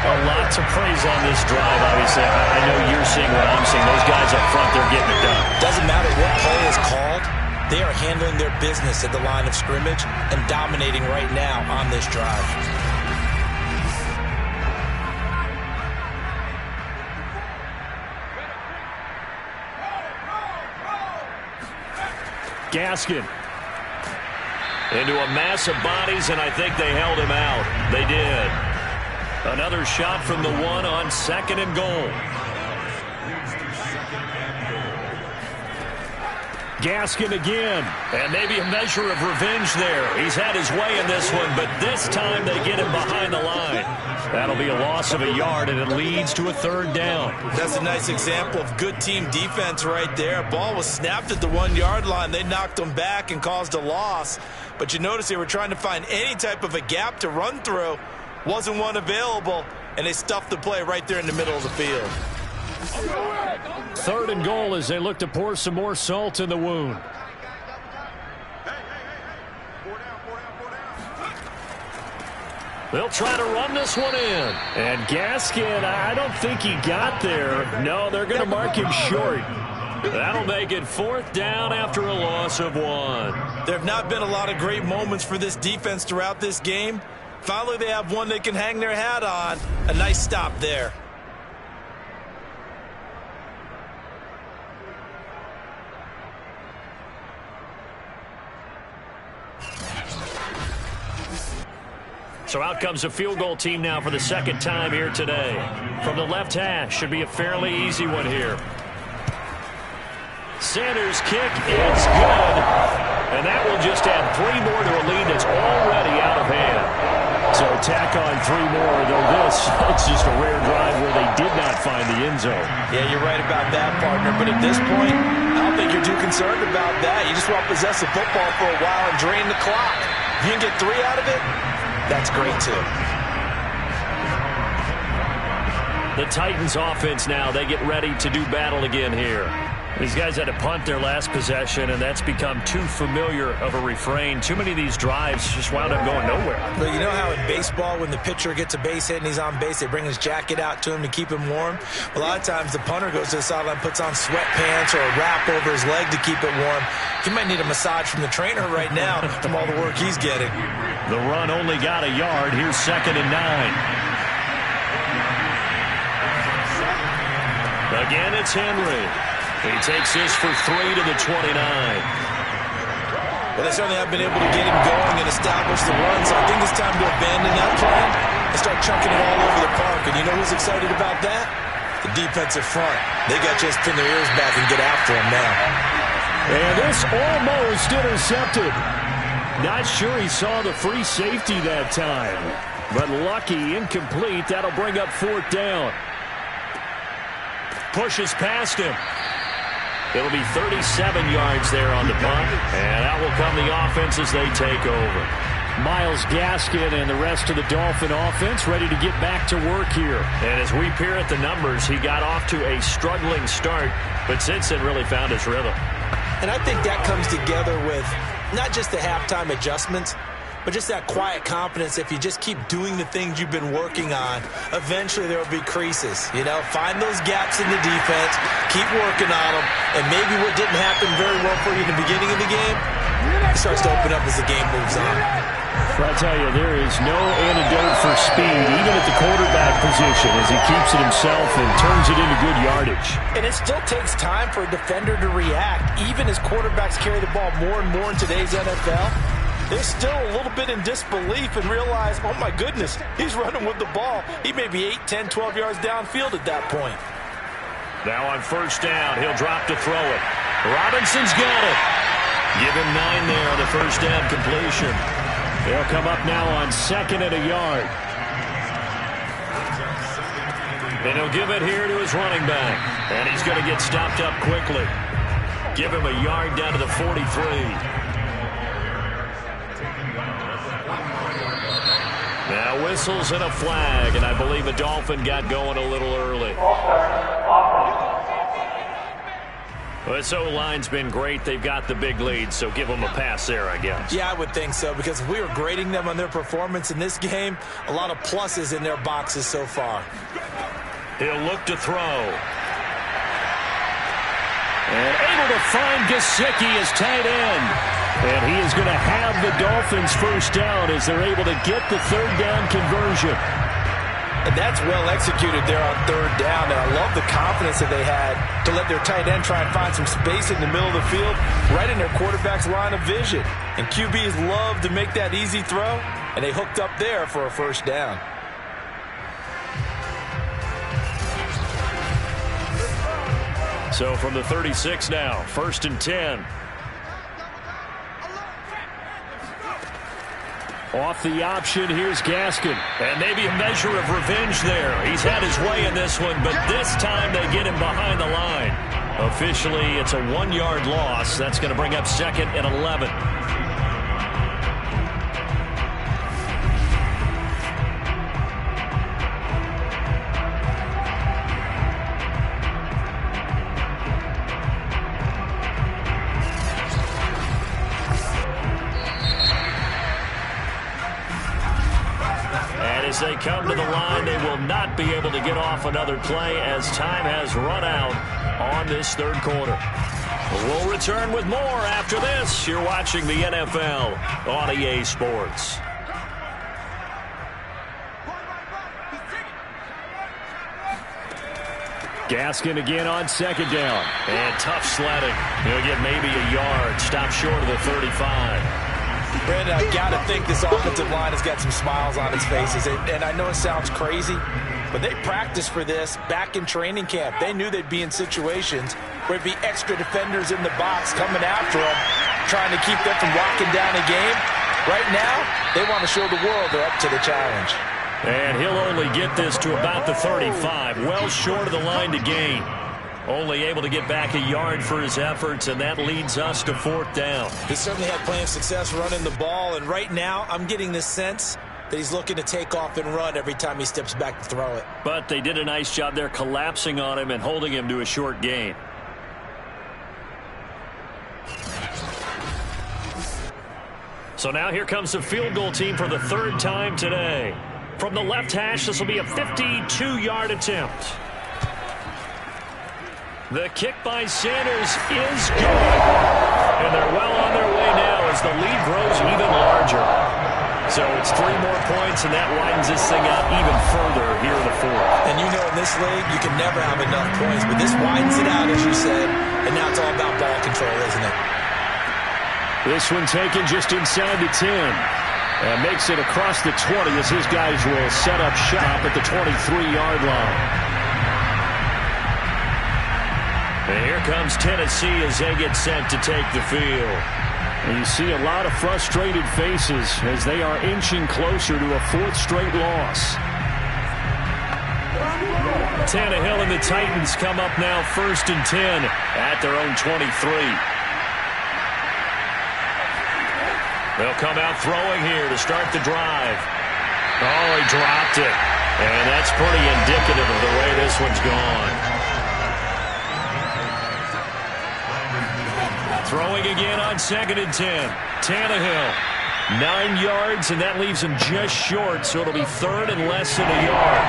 Speaker 2: A lot to praise on this drive, obviously. I know you're seeing what I'm seeing. Those guys up front, they're getting it done.
Speaker 3: Doesn't matter what play is called. They are handling their business at the line of scrimmage and dominating right now on this drive.
Speaker 2: Gaskin.
Speaker 4: Into a mass of bodies, and I think they held him out. They did. Another shot from the 1 on 2nd and goal.
Speaker 2: Gaskin again.
Speaker 4: And maybe a measure of revenge there. He's had his way in this one, but this time they get him behind the line.
Speaker 2: That'll be a loss of a yard, and it leads to a 3rd down.
Speaker 3: That's a nice example of good team defense right there. Ball was snapped at the 1-yard line. They knocked him back and caused a loss. But you notice they were trying to find any type of a gap to run through. Wasn't one available, and they stuffed the play right there in the middle of the field.
Speaker 2: 3rd and goal as they look to pour some more salt in the wound.
Speaker 4: They'll try to run this one in.
Speaker 2: And Gaskin, I don't think he got there. No, they're going to mark him short.
Speaker 4: That'll make it 4th down after a loss of 1.
Speaker 3: There have not been a lot of great moments for this defense throughout this game. Finally, they have one they can hang their hat on. A nice stop there.
Speaker 4: So out comes a field goal team now for the 2nd time here today. From the left hash, should be a fairly easy one here. Sanders' kick is good. And that will just add 3 more to a lead that's already out of hand.
Speaker 2: So tack on 3 more, though it's just a rare drive where they did not find the end zone.
Speaker 3: Yeah, you're right about that, partner. But at this point, I don't think you're too concerned about that. You just want to possess the football for a while and drain the clock. If you can get 3 out of it, that's great, too.
Speaker 4: The Titans offense now, they get ready to do battle again here.
Speaker 2: These guys had to punt their last possession, and that's become too familiar of a refrain. Too many of these drives just wound up going nowhere.
Speaker 3: But you know how in baseball, when the pitcher gets a base hit and he's on base, they bring his jacket out to him to keep him warm? A lot of times the punter goes to the sideline, puts on sweatpants or a wrap over his leg to keep it warm. He might need a massage from the trainer right now from all the work he's getting.
Speaker 2: The run only got a yard. Here's 2nd and 9.
Speaker 4: Again, it's Henry. He takes this for 3 to the 29.
Speaker 3: Well, they certainly have been able to get him going and establish the run, so I think it's time to abandon that plan and start chucking it all over the park. And you know who's excited about that? The defensive front. They got to just pin their ears back and get after him now.
Speaker 2: And this almost intercepted. Not sure he saw the free safety that time. But lucky, incomplete. That'll bring up 4th down.
Speaker 4: Pushes past him. It'll be 37 yards there on the punt. And that will come the offense as they take over.
Speaker 2: Myles Gaskin and the rest of the Dolphin offense ready to get back to work here.
Speaker 4: And as we peer at the numbers, he got off to a struggling start, but since then really found his rhythm.
Speaker 3: And I think that comes together with not just the halftime adjustments, but just that quiet confidence. If you just keep doing the things you've been working on, eventually there will be creases. You know, find those gaps in the defense, keep working on them, and maybe what didn't happen very well for you in the beginning of the game, it starts to open up as the game moves on.
Speaker 2: I tell you, there is no antidote for speed, even at the quarterback position, as he keeps it himself and turns it into good yardage.
Speaker 3: And it still takes time for a defender to react, even as quarterbacks carry the ball more and more in today's NFL. They're still a little bit in disbelief and realize, oh my goodness, he's running with the ball. He may be 8, 10, 12 yards downfield at that point.
Speaker 4: Now on 1st down, he'll drop to throw it. Robinson's got it.
Speaker 2: Give him 9 there on the first down completion. They'll come up now on 2nd and a yard. And he'll give it here to his running back. And he's going to get stopped up quickly. Give him a yard down to the 43. Now whistles and a flag, and I believe a Dolphin got going a little early. This O-line's been great. They've got the big lead, so give them a pass there, I guess.
Speaker 3: Yeah, I would think so, because if we were grading them on their performance in this game, a lot of pluses in their boxes so far.
Speaker 2: He'll look to throw. And able to find Gesicki as tight end. And he is going to have the Dolphins first down as they're able to get the third down conversion.
Speaker 3: And that's well executed there on third down. And I love the confidence that they had to let their tight end try and find some space in the middle of the field, right in their quarterback's line of vision. And QBs love to make that easy throw, and they hooked up there for a first down.
Speaker 2: So from the 36 now, 1st and 10. Off the option, here's Gaskin.
Speaker 4: And maybe a measure of revenge there. He's had his way in this one, but this time they get him behind the line. Officially, it's a 1-yard loss. That's going to bring up 2nd and 11. As they come to the line, they will not be able to get off another play as time has run out on this third quarter. We'll return with more after this. You're watching the NFL on EA Sports.
Speaker 2: Gaskin again on 2nd down.
Speaker 4: And tough sledding. He'll get maybe a yard. Stop short of the 35.
Speaker 3: Brandon, I got to think this offensive line has got some smiles on its faces. And I know it sounds crazy, but they practiced for this back in training camp. They knew they'd be in situations where it'd be extra defenders in the box coming after them, trying to keep them from locking down a game. Right now, they want to show the world they're up to the challenge.
Speaker 4: And he'll only get this to about the 35, well short of the line to gain. Only able to get back a yard for his efforts, and that leads us to 4th down.
Speaker 3: He certainly had plenty of success running the ball, and right now I'm getting the sense that he's looking to take off and run every time he steps back to throw it.
Speaker 4: But they did a nice job there collapsing on him and holding him to a short gain. So now here comes the field goal team for the 3rd time today. From the left hash, this will be a 52-yard attempt. The kick by Sanders is good. And they're well on their way now as the lead grows even larger. So it's 3 more points, and that widens this thing out even further here in the 4th.
Speaker 3: And you know in this league, you can never have enough points, but this widens it out, as you said, and now it's all about ball control, isn't it?
Speaker 2: This one taken just inside the 10. And makes it across the 20 as his guys will set up shop at the 23-yard line.
Speaker 4: And here comes Tennessee as they get set to take the field.
Speaker 2: And you see a lot of frustrated faces as they are inching closer to a 4th straight loss.
Speaker 4: Tannehill and the Titans come up now 1st and 10 at their own 23. They'll come out throwing here to start the drive. Oh, he dropped it. And that's pretty indicative of the way this one's gone. Throwing again on 2nd and 10. Tannehill, 9 yards, and that leaves him just short, so it'll be 3rd and less than a yard.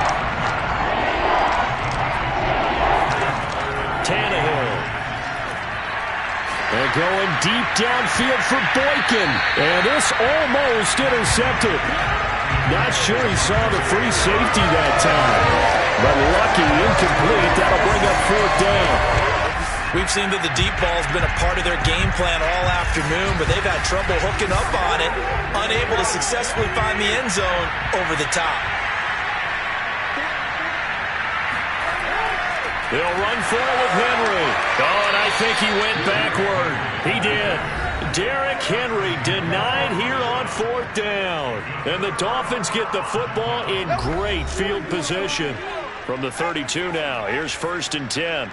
Speaker 4: Tannehill.
Speaker 2: They're going deep downfield for Boykin, and this almost intercepted. Not sure he saw the free safety that time, but lucky, incomplete. That'll bring up 4th down.
Speaker 3: We've seen that the deep ball's been a part of their game plan all afternoon, but they've had trouble hooking up on it, unable to successfully find the end zone over the top.
Speaker 2: They'll run for it with Henry. Oh, and I think he went backward. He did. Derrick Henry denied here on 4th down. And the Dolphins get the football in great field position. From the 32 now, here's 1st and 10.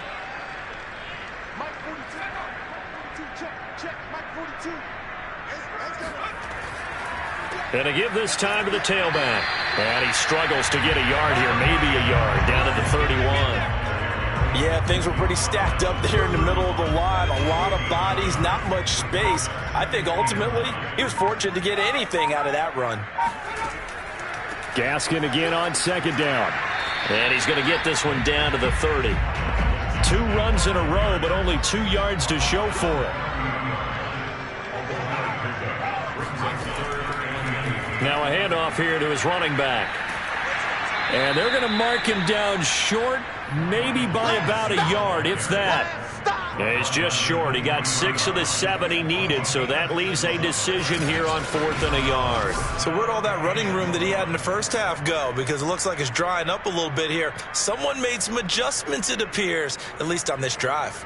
Speaker 2: And to give this time to the tailback. And he struggles to get a yard here, maybe a yard, down to the 31.
Speaker 3: Yeah, things were pretty stacked up there in the middle of the line. A lot of bodies, not much space. I think ultimately he was fortunate to get anything out of that run.
Speaker 2: Gaskin again on 2nd down. And he's going to get this one down to the 30. 2 runs in a row, but only 2 yards to show for it. Now a handoff here to his running back. And they're going to mark him down short, maybe by about a yard, if that. And it's just short. He got 6 of the 7 he needed, so that leaves a decision here on 4th and a yard.
Speaker 3: So where'd all that running room that he had in the first half go? Because it looks like it's drying up a little bit here. Someone made some adjustments, it appears, at least on this drive.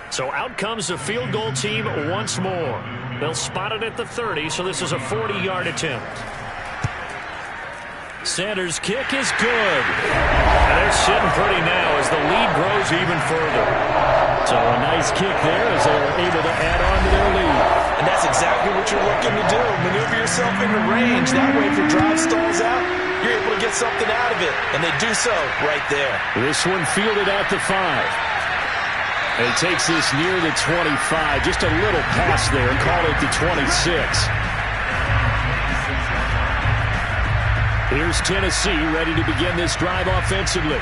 Speaker 2: So out comes the field goal team once more. They'll spot it at the 30, so this is a 40-yard attempt. Sanders' kick is good. And they're sitting pretty now as the lead grows even further. So a nice kick there as they're able to add on to their lead.
Speaker 3: And that's exactly what you're looking to do. Maneuver yourself into range. That way, if your drive stalls out, you're able to get something out of it. And they do so right there.
Speaker 2: This one fielded at the 5. And he takes this near the 25. Just a little pass there. Call it the 26. Here's Tennessee ready to begin this drive offensively.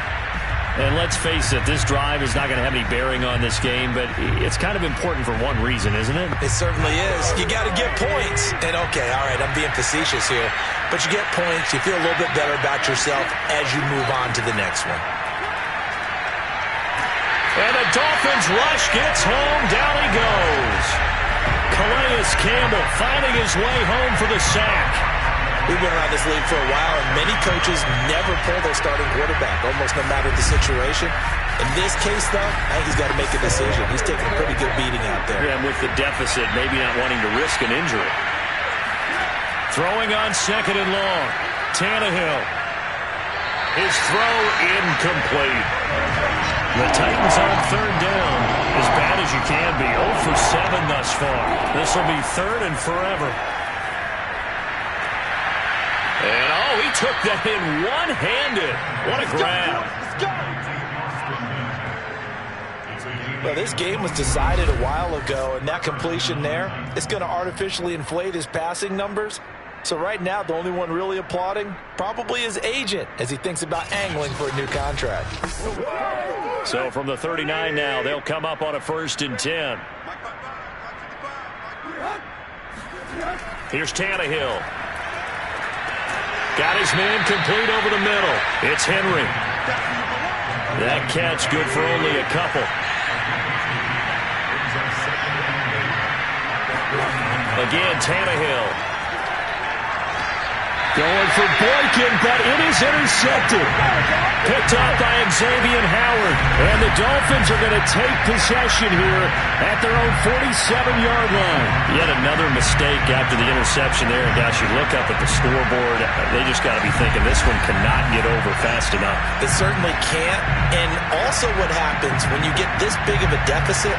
Speaker 2: And let's face it, this drive is not going to have any bearing on this game, but it's kind of important for one reason, isn't it?
Speaker 3: It certainly is. You got to get points. And, okay, all right, I'm being facetious here. But you get points, you feel a little bit better about yourself as you move on to the next one.
Speaker 2: And the Dolphins rush gets home. Down he goes. Calais Campbell finding his way home for the sack.
Speaker 3: We've been around this league for a while, and many coaches never pull their starting quarterback, almost no matter the situation. In this case, though, I think he's got to make a decision. He's taking a pretty good beating out there.
Speaker 2: Yeah, and with the deficit, maybe not wanting to risk an injury. Throwing on 2nd and long. Tannehill. His throw incomplete. The Titans on 3rd down, as bad as you can be. 0 for 7 thus far. This will be 3rd and forever. And, oh, he took that in one-handed. What a grab.
Speaker 3: Well, this game was decided a while ago, and that completion there is going to artificially inflate his passing numbers. So right now, the only one really applauding probably his agent as he thinks about angling for a new contract.
Speaker 2: So from the 39 now, they'll come up on a 1st and 10. Here's Tannehill. Got his man complete over the middle. It's Henry. That catch good for only a couple. Again, Tannehill. Going for Boykin, but it is intercepted. Picked off by Xavier Howard. And the Dolphins are going to take possession here at their own 47-yard line. Yet another mistake after the interception there. And gosh, you look up at the scoreboard, they just got to be thinking this one cannot get over fast enough.
Speaker 3: It certainly can't. And also what happens when you get this big of a deficit,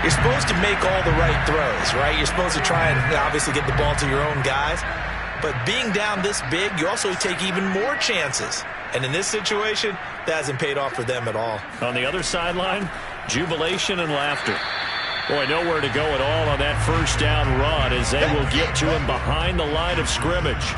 Speaker 3: you're supposed to make all the right throws, right? You're supposed to try and obviously get the ball to your own guys. But being down this big, you also take even more chances. And in this situation, that hasn't paid off for them at all.
Speaker 2: On the other sideline, jubilation and laughter. Boy, nowhere to go at all on that 1st down run as they will get to him behind the line of scrimmage.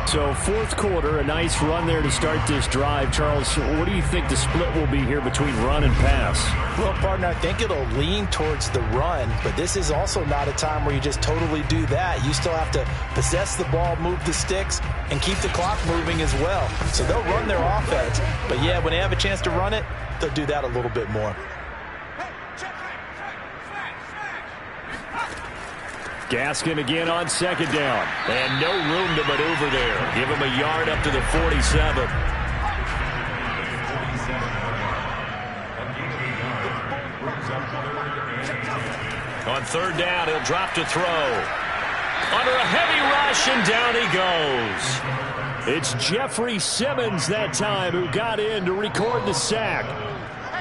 Speaker 2: So 4th quarter, a nice run there to start this drive. Charles, what do you think the split will be here between run and pass?
Speaker 3: Well, partner, I think it'll lean towards the run, but this is also not a time where you just totally do that. You still have to possess the ball, move the sticks, and keep the clock moving as well. So they'll run their offense, but yeah, when they have a chance to run it, they'll do that a little bit more.
Speaker 2: Gaskin again on second down. And no room to maneuver there. Give him a yard up to the 47. On third down, he'll drop to throw. Under a heavy rush, and down he goes. It's Jeffrey Simmons that time who got in to record the sack.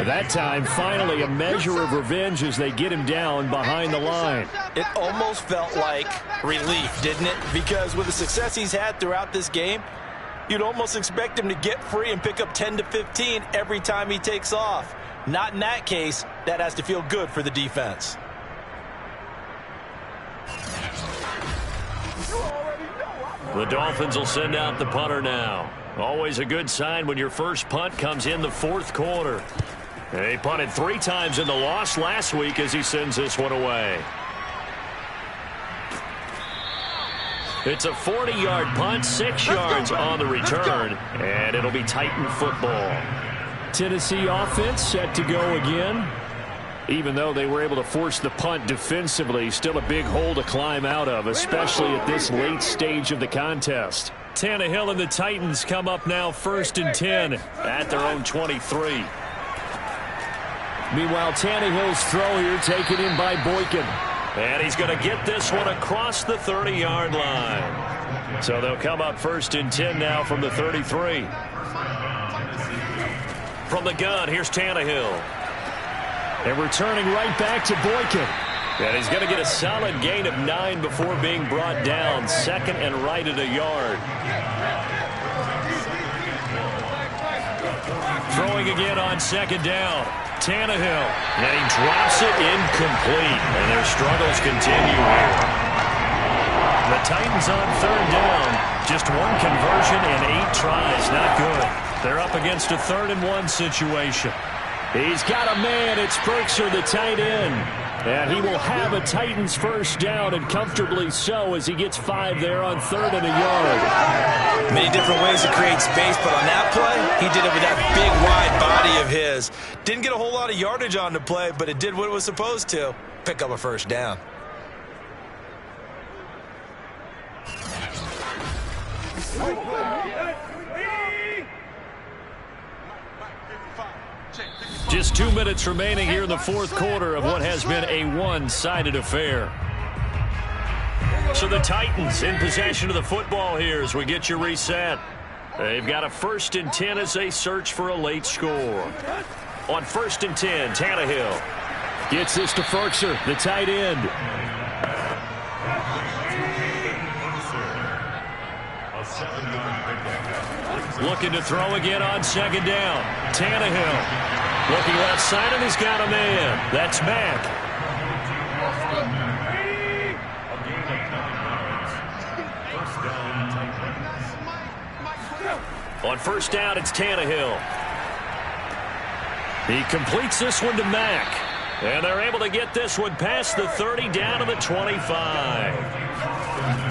Speaker 2: That time, finally, a measure of revenge as they get him down behind the line.
Speaker 3: It almost felt like relief, didn't it? Because with the success he's had throughout this game, you'd almost expect him to get free and pick up 10 to 15 every time he takes off. Not in that case. That has to feel good for the defense.
Speaker 2: The Dolphins will send out the punter now. Always a good sign when your first punt comes in the fourth quarter. He punted 3 times in the loss last week as he sends this one away. It's a 40-yard punt, 6 yards on the return, and it'll be Titan football. Tennessee offense set to go again. Even though they were able to force the punt defensively, still a big hole to climb out of, especially at this late stage of the contest. Tannehill and the Titans come up now 1st and 10 at their own 23. Meanwhile, Tannehill's throw here taken in by Boykin. And he's going to get this one across the 30-yard line. So they'll come up 1st and 10 now from the 33. From the gun, here's Tannehill. And returning right back to Boykin. And he's going to get a solid gain of 9 before being brought down. 2nd and right at a yard. Throwing again on 2nd down. Tannehill. And he drops it incomplete. And their struggles continue here. The Titans on 3rd down. Just 1 conversion and 8 tries. Not good. They're up against a 3rd and 1 situation. He's got a man. It's Firkser, the tight end. And he will have a Titans first down, and comfortably so, as he gets 5 there on 3rd and a yard.
Speaker 3: Many different ways to create space, but on that play, he did it with that big, wide body of his. Didn't get a whole lot of yardage on the play, but it did what it was supposed to. Pick up a first down.
Speaker 2: Just 2 minutes remaining here in the fourth quarter of what has been a one-sided affair. So the Titans in possession of the football here as we get you reset. They've got a 1st and 10 as they search for a late score. On 1st and 10, Tannehill gets this to Firkser, the tight end. Looking to throw again on 2nd down. Tannehill. Looking left side, and he's got a man. That's Mack. On 1st down, it's Tannehill. He completes this one to Mack. And they're able to get this one past the 30 down to the 25.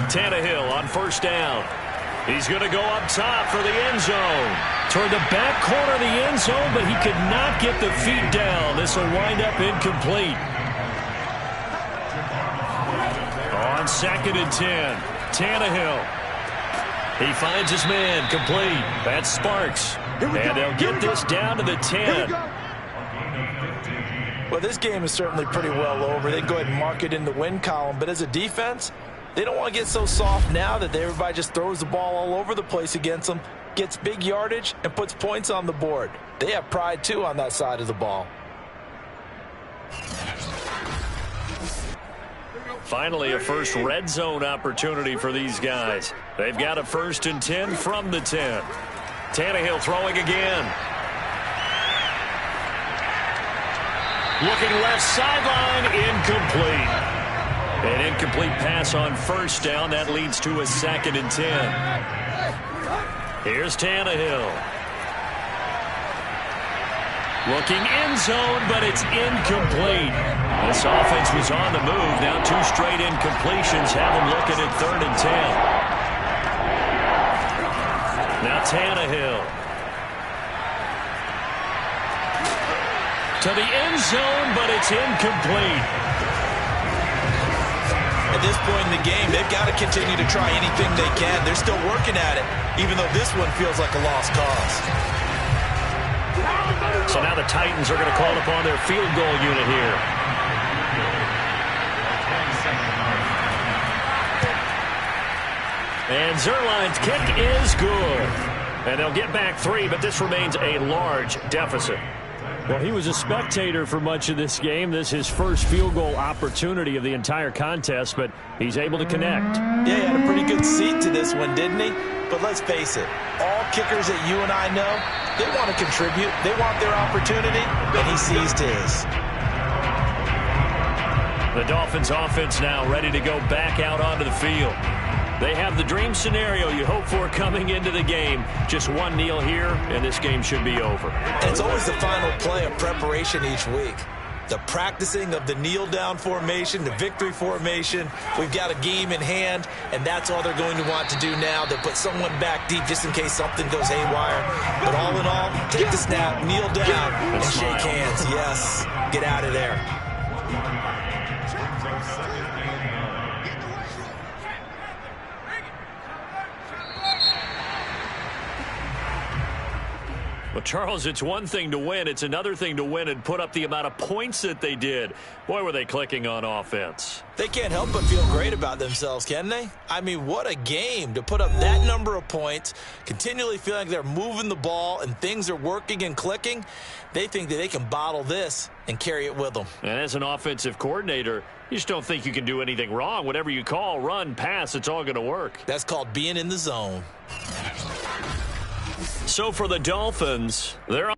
Speaker 2: Tannehill on 1st down. He's going to go up top for the end zone. Toward the back corner of the end zone, but he could not get the feet down. This will wind up incomplete. On 2nd and 10, Tannehill. He finds his man, complete. That's Sparks. And they'll get this down to the 10.
Speaker 3: Well, this game is certainly pretty well over. They can go ahead and mark it in the win column, but as a defense, they don't want to get so soft now that everybody just throws the ball all over the place against them, gets big yardage, and puts points on the board. They have pride, too, on that side of the ball.
Speaker 2: Finally, a first red zone opportunity for these guys. They've got a 1st and 10 from the 10. Tannehill throwing again. Looking left sideline, incomplete. An incomplete pass on 1st down. That leads to a 2nd and 10. Here's Tannehill. Looking end zone, but it's incomplete. This offense was on the move. Now 2 straight incompletions have them looking at 3rd and 10. Now Tannehill. To the end zone, but it's incomplete.
Speaker 3: At this point in the game, they've got to continue to try anything they can. They're still working at it, even though this one feels like a lost cause.
Speaker 2: So now the Titans are going to call upon their field goal unit here. And Zuerlein's kick is good. And they'll get back 3, but this remains a large deficit.
Speaker 4: Well, he was a spectator for much of this game. This is his first field goal opportunity of the entire contest, but he's able to connect.
Speaker 3: Yeah, he had a pretty good seat to this one, didn't he? But let's face it, all kickers that you and I know, they want to contribute. They want their opportunity, and he seized his.
Speaker 2: The Dolphins offense now ready to go back out onto the field. They have the dream scenario you hope for coming into the game. Just one kneel here, and this game should be over.
Speaker 3: And it's always the final play of preparation each week. The practicing of the kneel-down formation, the victory formation. We've got a game in hand, and that's all they're going to want to do now. They'll put someone back deep just in case something goes haywire. But all in all, take the snap, kneel down, and shake hands. Yes, get out of there.
Speaker 2: Well, Charles, it's one thing to win. It's another thing to win and put up the amount of points that they did. Boy, were they clicking on offense.
Speaker 3: They can't help but feel great about themselves, can they? I mean, what a game to put up that number of points, continually feeling like they're moving the ball and things are working and clicking. They think that they can bottle this and carry it with them.
Speaker 2: And as an offensive coordinator, you just don't think you can do anything wrong. Whatever you call, run, pass, it's all going to work.
Speaker 3: That's called being in the zone.
Speaker 2: So for the Dolphins, they're